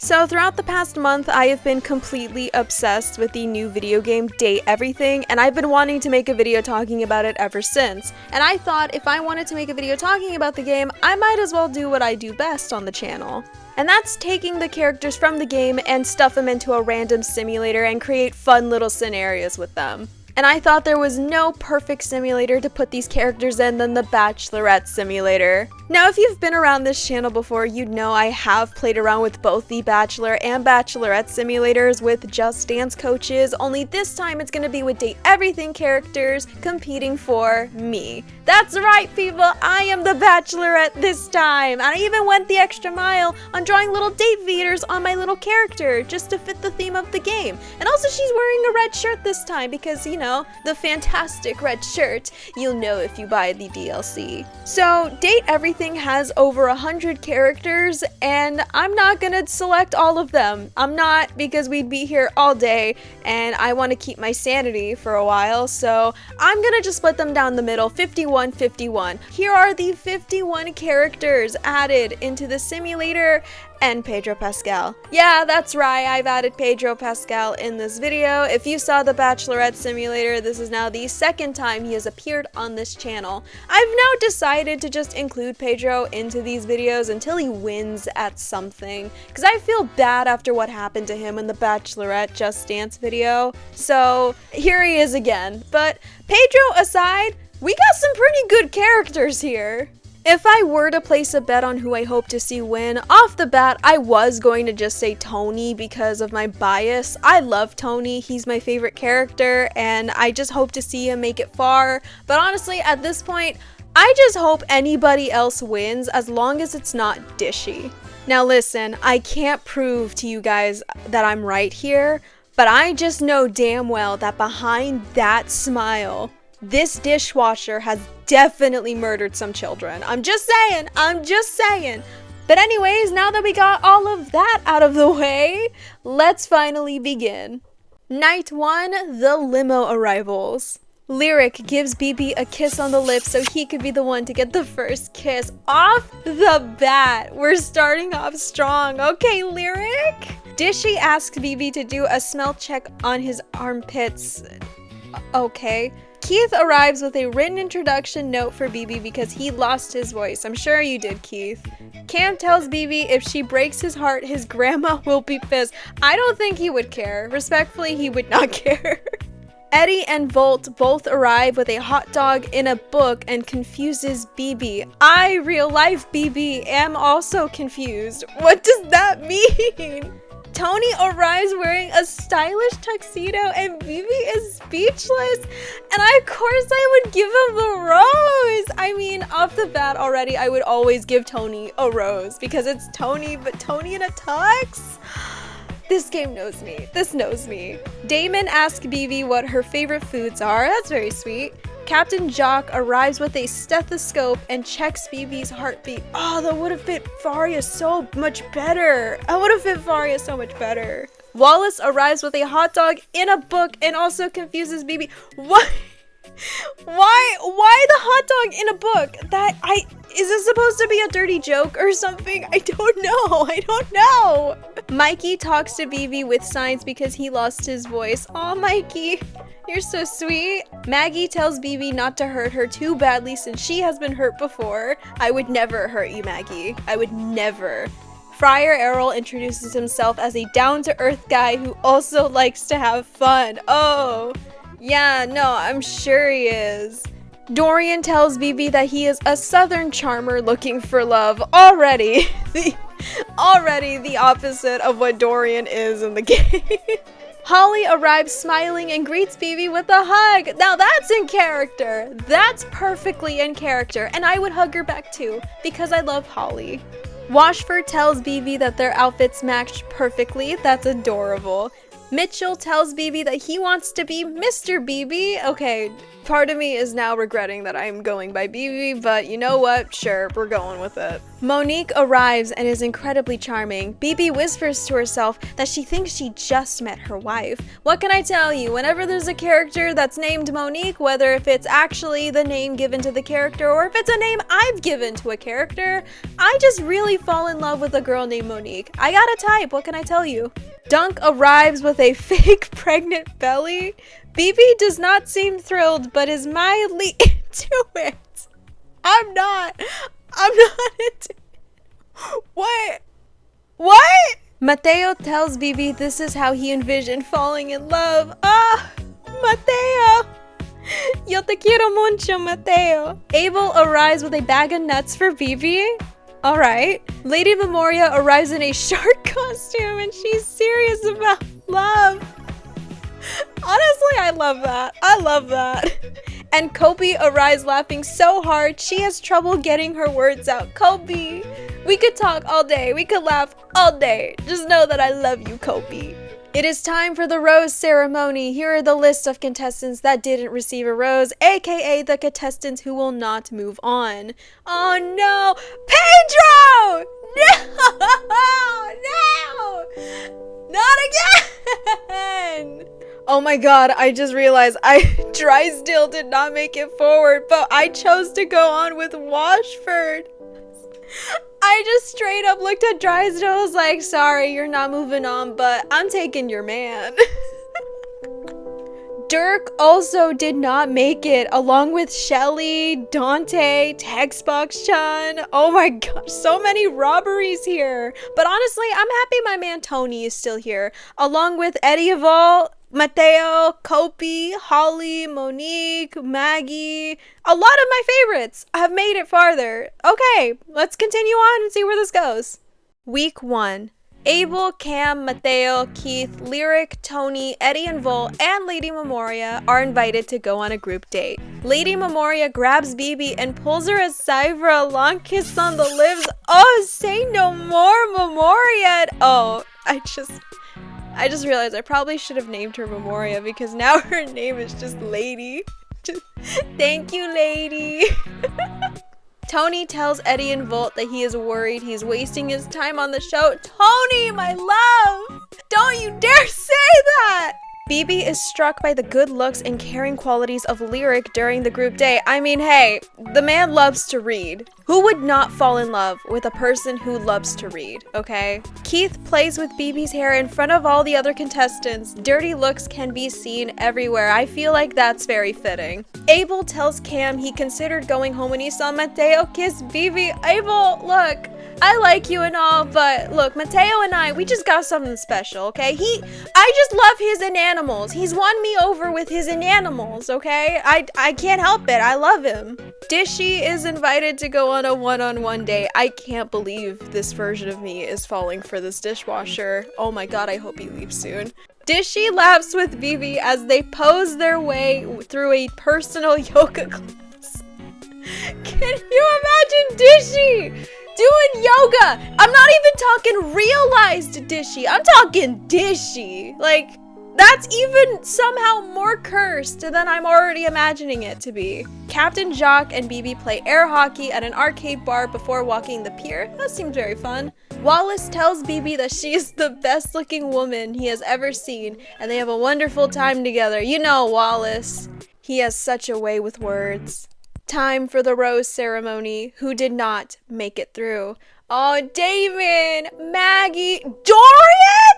So throughout the past month, I have been completely obsessed with the new video game Date Everything, and I've been wanting to make a video talking about it ever since. And I thought if I wanted to make a video talking about the game, I might as well do what I do best on the channel. And that's taking the characters from the game and stuff them into a random simulator and create fun little scenarios with them. And I thought there was no perfect simulator to put these characters in than the Bachelorette simulator. Now, if you've been around this channel before, you'd know I have played around with both the Bachelor and Bachelorette simulators with Just Dance coaches, only this time it's going to be with Date Everything characters competing for me. That's right, people, I am the Bachelorette this time! I even went the extra mile on drawing little date feeders on my little character just to fit the theme of the game. And also she's wearing a red shirt this time because, you know, the fantastic red shirt you'll know if you buy the DLC. So, Date Everything has over 100 characters, and I'm not gonna select all of them. I'm not, because we'd be here all day, and I want to keep my sanity for a while, so I'm gonna just split them down the middle, 51-51. Here are the 51 characters added into the simulator, and Pedro Pascal. Yeah, that's right, I've added Pedro Pascal in this video. If you saw the Bachelorette simulator, this is now the second time he has appeared on this channel. I've now decided to just include Pedro into these videos until he wins at something, because I feel bad after what happened to him in the Bachelorette Just Dance video. So here he is again. But Pedro aside, we got some pretty good characters here. If I were to place a bet on who I hope to see win, off the bat, I was going to just say Tony because of my bias. I love Tony, he's my favorite character, and I just hope to see him make it far. But honestly, at this point, I just hope anybody else wins as long as it's not Dishy. Now listen, I can't prove to you guys that I'm right here, but I just know damn well that behind that smile, this dishwasher has definitely murdered some children. I'm just saying. But anyways, now that we got all of that out of the way, let's finally begin. Night 1, the limo arrivals. Lyric gives BB a kiss on the lips so he could be the one to get the first kiss. Off the bat, we're starting off strong. Okay, Lyric? Dishy asks BB to do a smell check on his armpits. Okay. Keith arrives with a written introduction note for BB because he lost his voice. I'm sure you did, Keith. Cam tells BB if she breaks his heart, his grandma will be pissed. I don't think he would care. Respectfully, he would not care. Eddie and Volt both arrive with a hot dog in a book and confuses BB. I, real life BB, am also confused. What does that mean? Tony arrives wearing a stylish tuxedo and BB is speechless. And of course I would give him the rose. I mean, off the bat already, I would always give Tony a rose because it's Tony, but Tony in a tux? This game knows me. This knows me. Damon asks BB what her favorite foods are. That's very sweet. Captain Jock arrives with a stethoscope and checks BB's heartbeat. Oh, that would have fit Faria so much better. Wallace arrives with a hot dog in a book and also confuses BB. What? Why the hot dog in a book? Is this supposed to be a dirty joke or something? I don't know. Mikey talks to BB with signs because he lost his voice. Aw, Mikey, you're so sweet. Maggie tells BB not to hurt her too badly since she has been hurt before. I would never hurt you, Maggie. I would never. Friar Errol introduces himself as a down-to-earth guy who also likes to have fun. Oh, yeah, no, I'm sure he is. Dorian tells BB that he is a southern charmer looking for love. Already the opposite of what Dorian is in the game. Holly arrives smiling and greets BB with a hug. Now that's in character. That's perfectly in character. And I would hug her back too, because I love Holly. Washford tells BB that their outfits matched perfectly. That's adorable. Mitchell tells BB that he wants to be Mr. BB. Okay, part of me is now regretting that I'm going by BB, but you know what? Sure, we're going with it. Monique arrives and is incredibly charming. BB whispers to herself that she thinks she just met her wife. What can I tell you? Whenever there's a character that's named Monique, whether if it's actually the name given to the character or if it's a name I've given to a character, I just really fall in love with a girl named Monique. I got a type, what can I tell you? Dunk arrives with a fake pregnant belly. BB does not seem thrilled, but is mildly into it. I'm not into What? Mateo tells BB this is how he envisioned falling in love. Mateo. Yo te quiero mucho, Mateo. Abel arrives with a bag of nuts for BB. Alright. Lady Memoria arrives in a shark costume and she's serious about love. Honestly, I love that. And Kobe arrives laughing so hard she has trouble getting her words out. Kobe, we could talk all day. We could laugh all day. Just know that I love you, Kobe. It is time for the rose ceremony. Here are the list of contestants that didn't receive a rose, aka the contestants who will not move on. Oh no! Pedro! No! Not again! Oh my god, I just realized Drysdale did not make it forward, but I chose to go on with Washford. I just straight up looked at Drysdale, was like, sorry, you're not moving on, but I'm taking your man. Dirk also did not make it, along with Shelly, Dante, Textbox-chan. Oh my gosh, so many robberies here. But honestly, I'm happy my man Tony is still here, along with Eddie Eval, Mateo, Kopi, Holly, Monique, Maggie. A lot of my favorites have made it farther. Okay, let's continue on and see where this goes. Week 1. Abel, Cam, Mateo, Keith, Lyric, Tony, Eddie and Vol, and Lady Memoria are invited to go on a group date. Lady Memoria grabs BB and pulls her aside for a long kiss on the lips. Oh, say no more, Memoria. Oh, I just realized I probably should have named her Memoria because now her name is just Lady. Thank you, Lady. Tony tells Eddie and Volt that he is worried he's wasting his time on the show. Tony, my love! Don't you dare say that! BB is struck by the good looks and caring qualities of Lyric during the group date. I mean, hey, the man loves to read. Who would not fall in love with a person who loves to read, okay? Keith plays with BB's hair in front of all the other contestants. Dirty looks can be seen everywhere. I feel like that's very fitting. Abel tells Cam he considered going home when he saw Mateo kiss BB. Abel, look, I like you and all, but look, Mateo and we just got something special, okay? I just love his inanimals. He's won me over with his inanimals, okay? I can't help it. I love him. Dishy is invited to go on a one-on-one date. I can't believe this version of me is falling for this dishwasher. Oh my god, I hope he leaves soon. Dishy laughs with BB as they pose their way through a personal yoga class. Can you imagine Dishy doing yoga? I'm not even talking realized Dishy. I'm talking Dishy. Like, that's even somehow more cursed than I'm already imagining it to be. Captain Jacques and BB play air hockey at an arcade bar before walking the pier. That seems very fun. Wallace tells BB that she is the best looking woman he has ever seen, and they have a wonderful time together. You know Wallace. He has such a way with words. Time for the rose ceremony. Who did not make it through? Oh, Damon, Maggie, Dorian!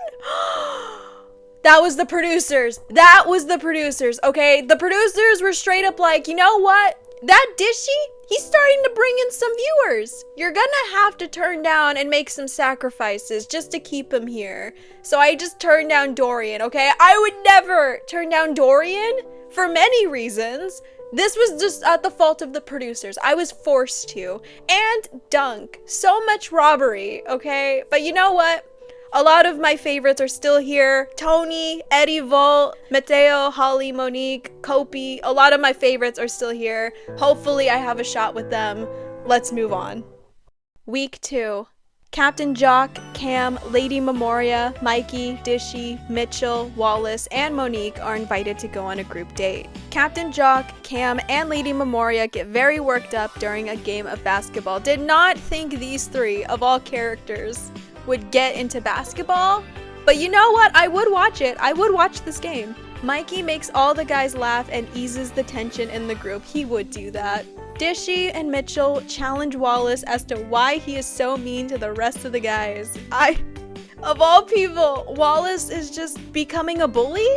That was the producers. That was the producers, okay? The producers were straight up like, you know what? That Dishy, he's starting to bring in some viewers. You're gonna have to turn down and make some sacrifices just to keep him here. So I just turned down Dorian, okay? I would never turn down Dorian for many reasons. This was just at the fault of the producers. I was forced to. And Dunk. So much robbery, okay? But you know what? A lot of my favorites are still here. Tony, Eddie Volt, Mateo, Holly, Monique, Kopi. A lot of my favorites are still here. Hopefully I have a shot with them. Let's move on. Week 2. Captain Jock, Cam, Lady Memoria, Mikey, Dishy, Mitchell, Wallace, and Monique are invited to go on a group date. Captain Jock, Cam, and Lady Memoria get very worked up during a game of basketball. Did not think these three, of all characters, would get into basketball. But you know what? I would watch it. I would watch this game. Mikey makes all the guys laugh and eases the tension in the group. He would do that. Dishy and Mitchell challenge Wallace as to why he is so mean to the rest of the guys. Of all people, Wallace is just becoming a bully?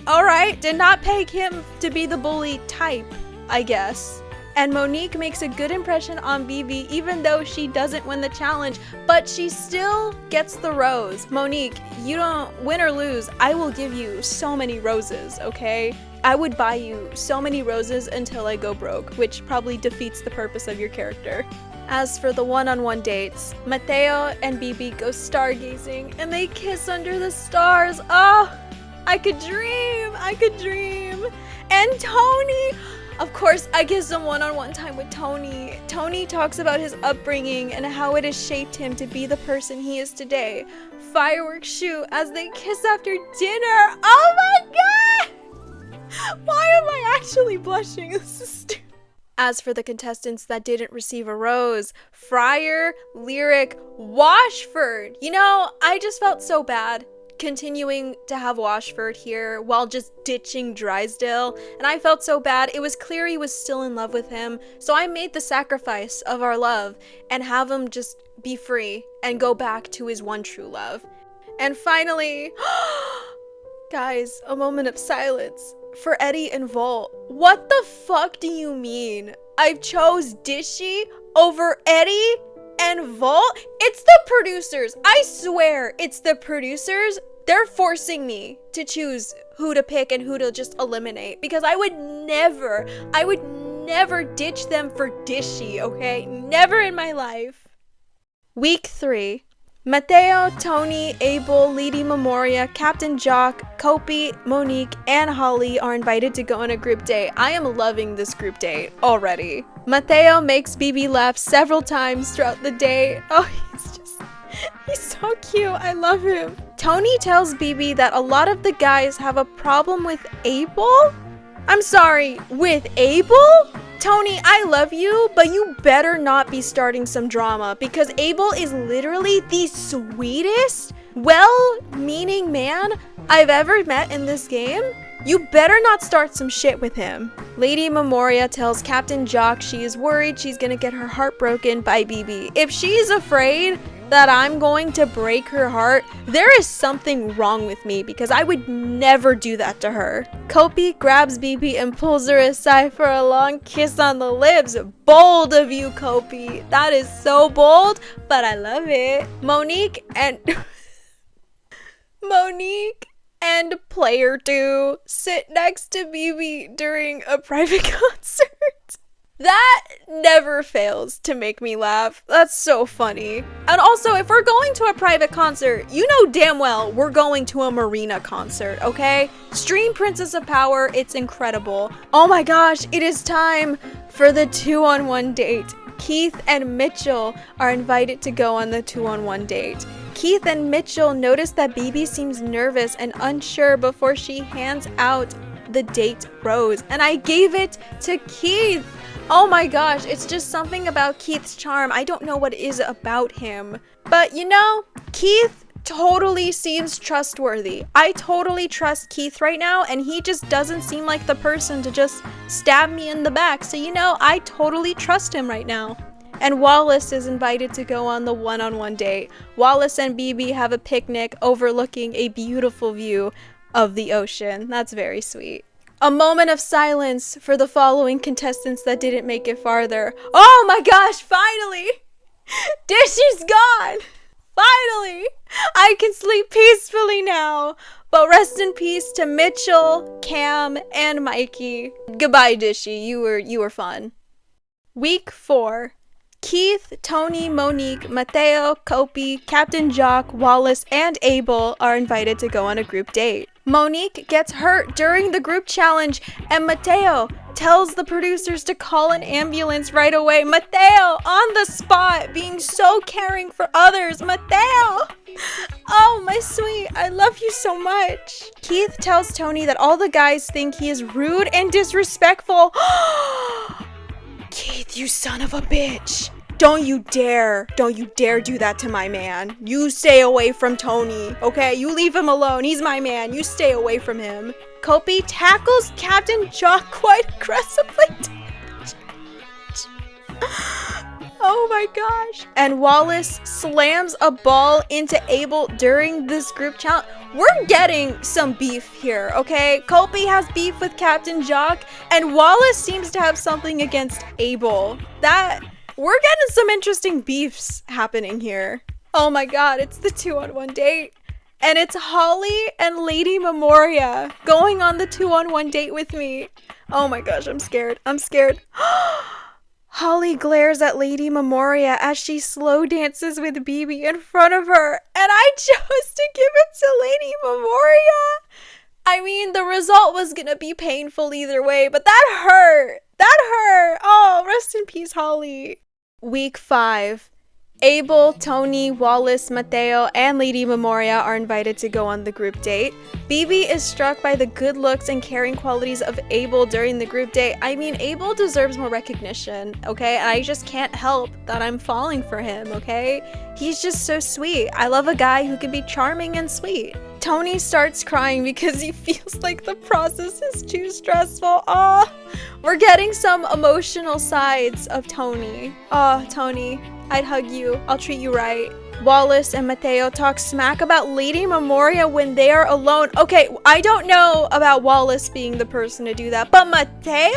Alright, did not peg him to be the bully type, I guess. And Monique makes a good impression on BB even though she doesn't win the challenge, but she still gets the rose. Monique, you don't win or lose, I will give you so many roses, okay? I would buy you so many roses until I go broke, which probably defeats the purpose of your character. As for the one-on-one dates, Mateo and BB go stargazing and they kiss under the stars. Oh, I could dream, I could dream. And Tony, of course, I get some one-on-one time with Tony. Tony talks about his upbringing and how it has shaped him to be the person he is today. Fireworks shoot as they kiss after dinner. Oh my god! Why am I actually blushing? This is stupid. As for the contestants that didn't receive a rose, Fryer, Lyric, Washford. You know, I just felt so bad continuing to have Washford here while just ditching Drysdale, and I felt so bad. It was clear he was still in love with him, so I made the sacrifice of our love and have him just be free and go back to his one true love. And finally, guys, a moment of silence for Eddie and Volt. What the fuck do you mean? I chose Dishy over Eddie and Volt? It's the producers. I swear, it's the producers. They're forcing me to choose who to pick and who to just eliminate because I would never ditch them for Dishy, okay? Never in my life. Week 3. Mateo, Tony, Abel, Lady Memoria, Captain Jock, Kopi, Monique, and Holly are invited to go on a group date. I am loving this group date already. Mateo makes BB laugh several times throughout the day. Oh, he's so cute. I love him. Tony tells BB that a lot of the guys have a problem with Abel? I'm sorry, with Abel? Tony, I love you, but you better not be starting some drama because Abel is literally the sweetest, well-meaning man I've ever met in this game. You better not start some shit with him. Lady Memoria tells Captain Jock she is worried she's gonna get her heart broken by BB. If she's afraid that I'm going to break her heart, there is something wrong with me because I would never do that to her. Kopi grabs BB and pulls her aside for a long kiss on the lips. Bold of you, Kopi. That is so bold, but I love it. Monique and Player 2 sit next to BB during a private concert. That never fails to make me laugh. That's so funny. And also, if we're going to a private concert, you know damn well we're going to a Marina concert, okay? Stream Princess of Power, it's incredible. Oh my gosh, it is time for the 2-on-1 date. Keith and Mitchell are invited to go on the 2-on-1 date. Keith and Mitchell notice that BB seems nervous and unsure before she hands out the date rose, and I gave it to Keith. Oh my gosh, it's just something about Keith's charm. I don't know what it is about him. But you know, Keith totally seems trustworthy. I totally trust Keith right now, and he just doesn't seem like the person to just stab me in the back. So you know, I totally trust him right now. And Wallace is invited to go on the 1-on-1 date. Wallace and BB have a picnic overlooking a beautiful view of the ocean. That's very sweet. A moment of silence for the following contestants that didn't make it farther. Oh my gosh, finally! Dishy's gone! Finally! I can sleep peacefully now. But rest in peace to Mitchell, Cam, and Mikey. Goodbye, Dishy. You were fun. Week 4. Keith, Tony, Monique, Mateo, Kopi, Captain Jock, Wallace, and Abel are invited to go on a group date. Monique gets hurt during the group challenge, and Mateo tells the producers to call an ambulance right away. Mateo on the spot, being so caring for others. Mateo! Oh, my sweet, I love you so much. Keith tells Tony that all the guys think he is rude and disrespectful. Keith, you son of a bitch. Don't you dare do that to my man. You stay away from Tony, okay? You leave him alone. He's my man. You stay away from him. Kopi tackles Captain Jock quite aggressively. Oh my gosh. And Wallace slams a ball into Abel during this group challenge. We're getting some beef here, okay? Kopi has beef with Captain Jock, and Wallace seems to have something against Abel. We're getting some interesting beefs happening here. Oh my god, it's the 2-on-1 date. And it's Holly and Lady Memoria going on the 2-on-1 date with me. Oh my gosh, I'm scared. Holly glares at Lady Memoria as she slow dances with BB in front of her. And I chose to give it to Lady Memoria. I mean, the result was gonna be painful either way, but that hurt. Oh, rest in peace, Holly. Week 5. Abel, Tony, Wallace, Mateo, and Lady Memoria are invited to go on the group date. BB is struck by the good looks and caring qualities of Abel during the group date. I mean, Abel deserves more recognition, okay? I just can't help that I'm falling for him, okay? He's just so sweet. I love a guy who can be charming and sweet. Tony starts crying because he feels like the process is too stressful. We're getting some emotional sides of Tony. Tony, I'd hug you. I'll treat you right. Wallace and Mateo talk smack about Lady Memoria when they are alone. Okay, I don't know about Wallace being the person to do that, but Mateo?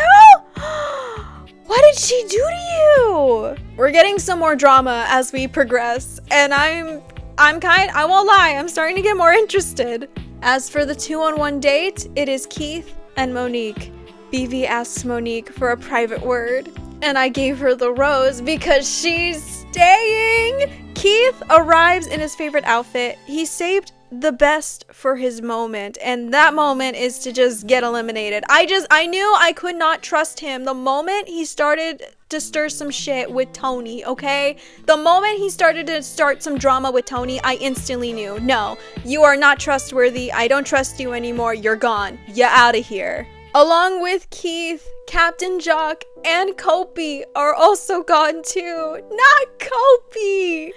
What did she do to you? We're getting some more drama as we progress, and I won't lie, I'm starting to get more interested. As for the 2-on-1 date, it is Keith and Monique. BV asks Monique for a private word, and I gave her the rose because she's staying. Keith arrives in his favorite outfit. He saved the best for his moment, and that moment is to just get eliminated. I knew I could not trust him the moment he started to stir some shit with Tony, okay? The moment he started to start some drama with Tony, I instantly knew, no, you are not trustworthy. I don't trust you anymore. You're gone. You're out of here. Along with Keith, Captain Jock, and Kopi are also gone too. Not Kopi!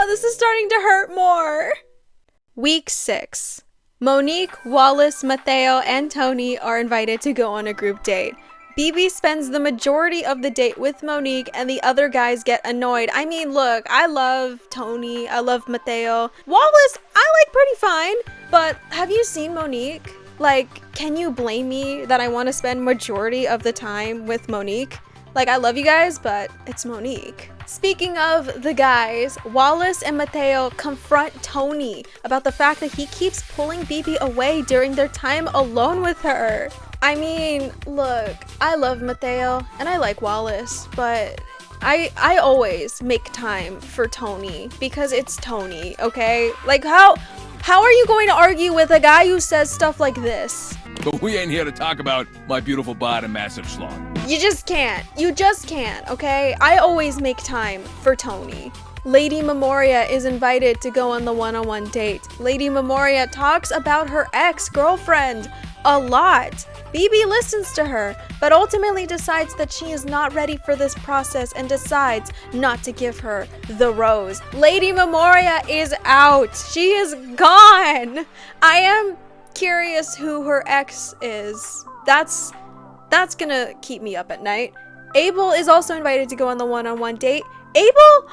This is starting to hurt more. Week 6. Monique, Wallace, Mateo, and Tony are invited to go on a group date. BB spends the majority of the date with Monique, and the other guys get annoyed. I mean, look, I love Tony, I love Mateo. Wallace, I like pretty fine, but have you seen Monique? Like, can you blame me that I want to spend majority of the time with Monique? Like, I love you guys, but it's Monique. Speaking of the guys, Wallace and Mateo confront Tony about the fact that he keeps pulling BB away during their time alone with her. I mean, look, I love Mateo and I like Wallace, but I always make time for Tony because it's Tony, okay? Like, how are you going to argue with a guy who says stuff like this? But we ain't here to talk about my beautiful bod and massive schlong. You just can't. You just can't, okay? I always make time for Tony. Lady Memoria is invited to go on the 1-on-1 date. Lady Memoria talks about her ex-girlfriend a lot. BB listens to her, but ultimately decides that she is not ready for this process and decides not to give her the rose. Lady Memoria is out. She is gone. I am curious who her ex is. That's gonna keep me up at night. Abel is also invited to go on the 1-on-1 date. Abel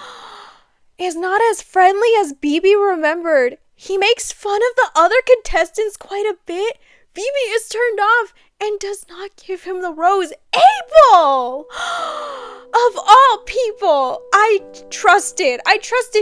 is not as friendly as BB remembered. He makes fun of the other contestants quite a bit. BB is turned off and does not give him the rose. Abel! Of all people, I trusted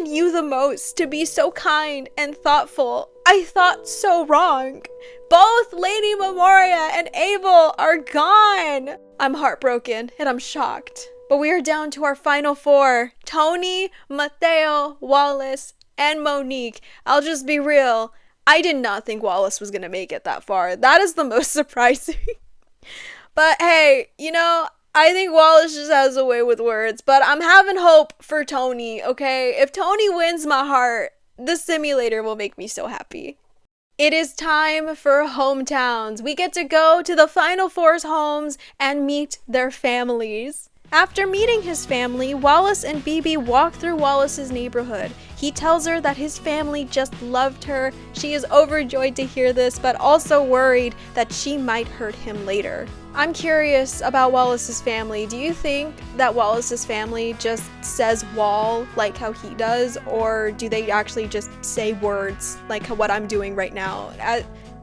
you the most to be so kind and thoughtful. I thought so wrong. Both Lady Memoria and Abel are gone. I'm heartbroken and I'm shocked. But we are down to our final 4. Tony, Mateo, Wallace, and Monique. I'll just be real. I did not think Wallace was gonna make it that far. That is the most surprising. But hey, you know, I think Wallace just has a way with words. But I'm having hope for Tony, okay? If Tony wins my heart, the simulator will make me so happy. It is time for hometowns. We get to go to the Final Four's homes and meet their families. After meeting his family, Wallace and BB walk through Wallace's neighborhood. He tells her that his family just loved her. She is overjoyed to hear this, but also worried that she might hurt him later. I'm curious about Wallace's family. Do you think that Wallace's family just says Wall like how he does, or do they actually just say words like what I'm doing right now?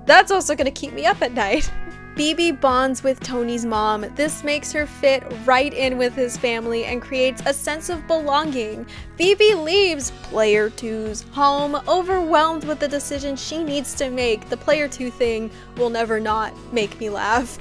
That's also gonna keep me up at night. BB bonds with Tony's mom. This makes her fit right in with his family and creates a sense of belonging. BB leaves Player 2's home, overwhelmed with the decision she needs to make. The Player 2 thing will never not make me laugh.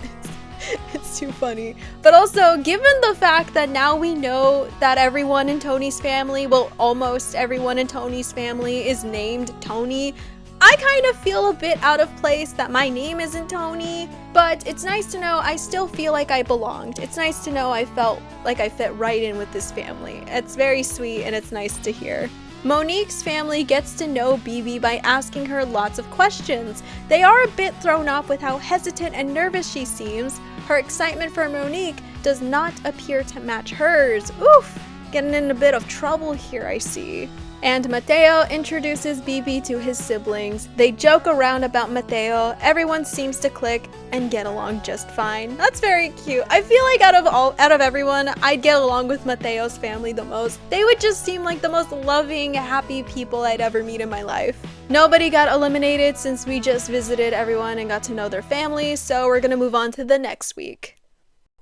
It's too funny. But also, given the fact that now we know that everyone in Tony's family, well, almost everyone in Tony's family is named Tony, I kind of feel a bit out of place that my name isn't Tony, but it's nice to know I still feel like I belonged. It's nice to know I felt like I fit right in with this family. It's very sweet and it's nice to hear. Monique's family gets to know BB by asking her lots of questions. They are a bit thrown off with how hesitant and nervous she seems. Her excitement for Monique does not appear to match hers. Oof, getting in a bit of trouble here, I see. And Mateo introduces BB to his siblings. They joke around about Mateo. Everyone seems to click and get along just fine. That's very cute. I feel like out of everyone, I'd get along with Mateo's family the most. They would just seem like the most loving, happy people I'd ever meet in my life. Nobody got eliminated since we just visited everyone and got to know their families, so we're gonna move on to the next week.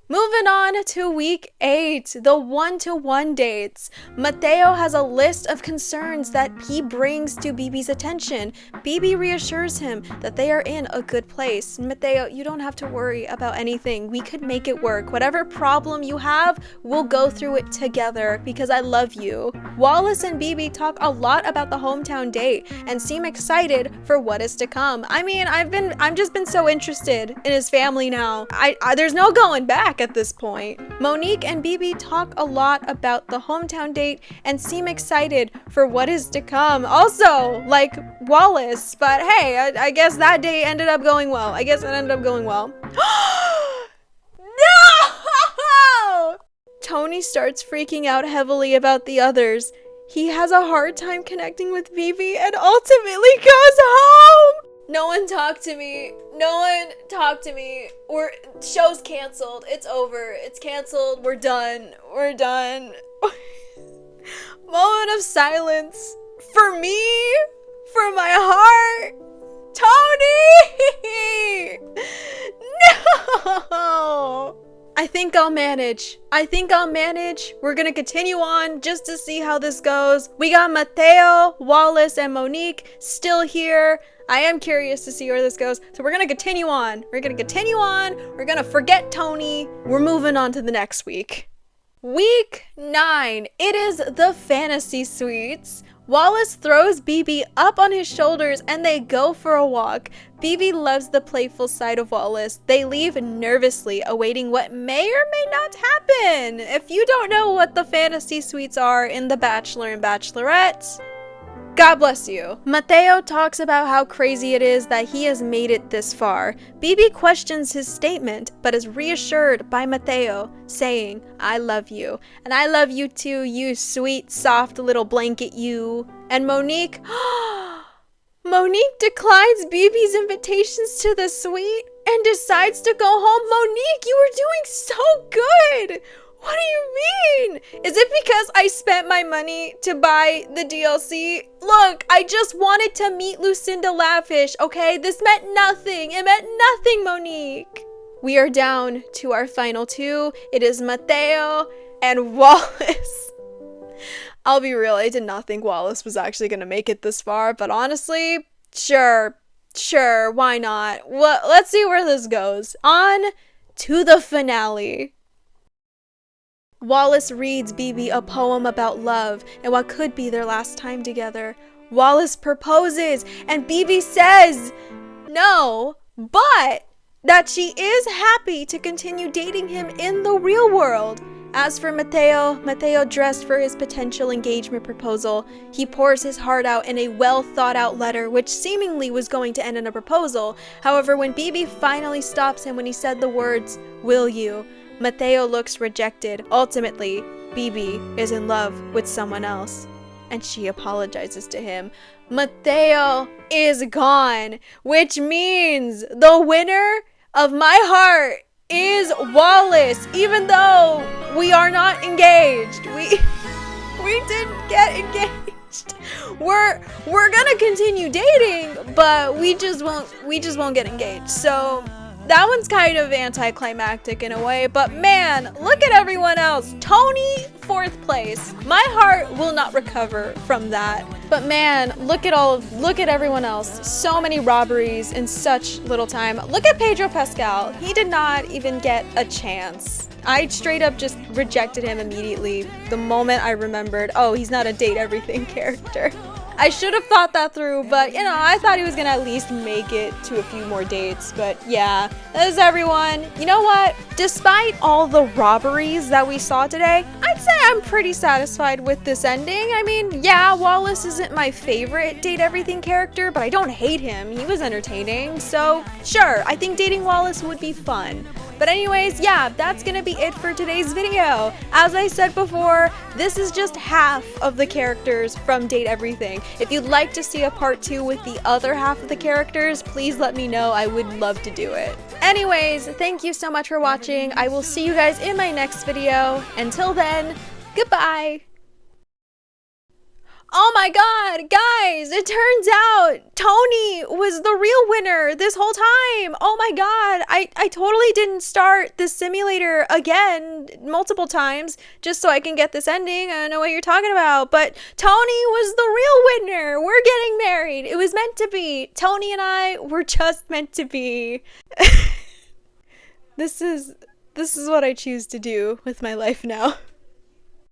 Moving on to week 8, the one-to-one dates. Mateo has a list of concerns that he brings to BB's attention. BB reassures him that they are in a good place. Mateo, you don't have to worry about anything. We could make it work. Whatever problem you have, we'll go through it together because I love you. Wallace and BB talk a lot about the hometown date and seem excited for what is to come. I mean, I've just been so interested in his family now. There's no going back at this point. Monique and BB talk a lot about the hometown date and seem excited for what is to come. Also, like Wallace, but hey, I guess that date ended up going well. No! Tony starts freaking out heavily about the others. He has a hard time connecting with BB and ultimately goes home! No one talk to me. Show's canceled. It's over. It's canceled. We're done. Moment of silence. For me? For my heart? Tony! No! I think I'll manage. We're gonna continue on just to see how this goes. We got Mateo, Wallace, and Monique still here. I am curious to see where this goes. So we're gonna continue on. We're gonna forget Tony. We're moving on to the next week. Week 9. It is the fantasy suites. Wallace throws BB up on his shoulders and they go for a walk. BB loves the playful side of Wallace. They leave nervously, awaiting what may or may not happen. If you don't know what the fantasy suites are in The Bachelor and Bachelorette, God bless you. Mateo talks about how crazy it is that he has made it this far. BB questions his statement, but is reassured by Mateo, saying, I love you. And I love you too, you sweet, soft little blanket you. And Monique declines BB's invitations to the suite and decides to go home. Monique, you were doing so good. What do you mean? Is it because I spent my money to buy the DLC? Look, I just wanted to meet Lucinda Lavish, okay? This meant nothing. It meant nothing, Monique. We are down to our final 2. It is Mateo and Wallace. I'll be real, I did not think Wallace was actually going to make it this far, but honestly, sure, why not? Well, let's see where this goes. On to the finale. Wallace reads BB a poem about love and what could be their last time together. Wallace proposes, and BB says no, but that she is happy to continue dating him in the real world. As for Mateo dressed for his potential engagement proposal. He pours his heart out in a well thought out letter, which seemingly was going to end in a proposal. However, when BB finally stops him when he said the words, "Will you?" Mateo looks rejected. Ultimately, BB is in love with someone else, and she apologizes to him. Mateo is gone, which means the winner of my heart is Wallace, even though we are not engaged. We didn't get engaged. We're gonna continue dating, but we just won't get engaged. So that one's kind of anticlimactic in a way, but man, look at everyone else. Tony, 4th place. My heart will not recover from that. But man, look at everyone else. So many robberies in such little time. Look at Pedro Pascal. He did not even get a chance. I straight up just rejected him immediately the moment I remembered, oh, he's not a date everything character. I should have thought that through, but you know, I thought he was gonna at least make it to a few more dates. But yeah, that is everyone. You know what? Despite all the robberies that we saw today, I'd say I'm pretty satisfied with this ending. I mean, yeah, Wallace isn't my favorite date everything character, but I don't hate him. He was entertaining, so sure, I think dating Wallace would be fun. But anyways, yeah, that's gonna be it for today's video. As I said before, this is just half of the characters from Date Everything. If you'd like to see a part 2 with the other half of the characters, please let me know. I would love to do it. Anyways, thank you so much for watching. I will see you guys in my next video. Until then, goodbye. Oh my god, guys, it turns out Tony was the real winner this whole time. Oh my god, I totally didn't start this simulator again multiple times just so I can get this ending. I don't know what you're talking about, but Tony was the real winner. We're getting married. It was meant to be. Tony and I were just meant to be. This is what I choose to do with my life now.